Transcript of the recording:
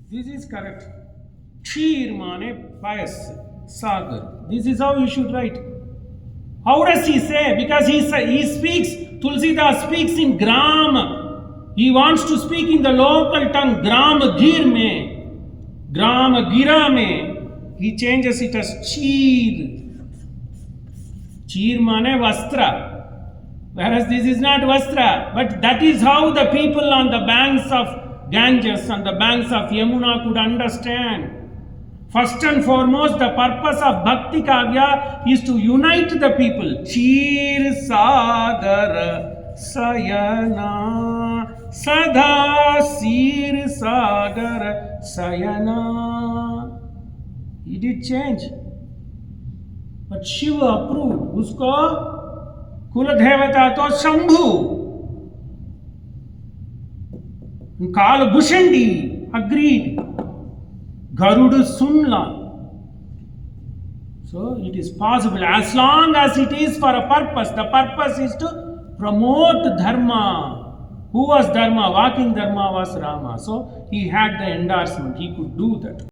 This is correct. Ksheer mane pious, sagar. This is how you should write. How does he say? Because he speaks, Tulsidas speaks in gram. He wants to speak in the local tongue, gram gir mein, gram gira mein. He changes it as cheer. Cheer mane vastra. Whereas this is not vastra. But that is how the people on the banks of Ganges and the banks of Yamuna could understand. First and foremost, the purpose of Bhakti Kavya is to unite the people. Cheer Sagar Sayana Sada Seer Sagar Sayana. He did change. But Shiva approved. Usko Kuladevata to Shambhu. Kal Bhushandi agreed. Garuda Sunla. So it is possible as long as it is for a purpose. The purpose is to promote Dharma. Who was Dharma? Walking Dharma was Rama. So he had the endorsement. He could do that.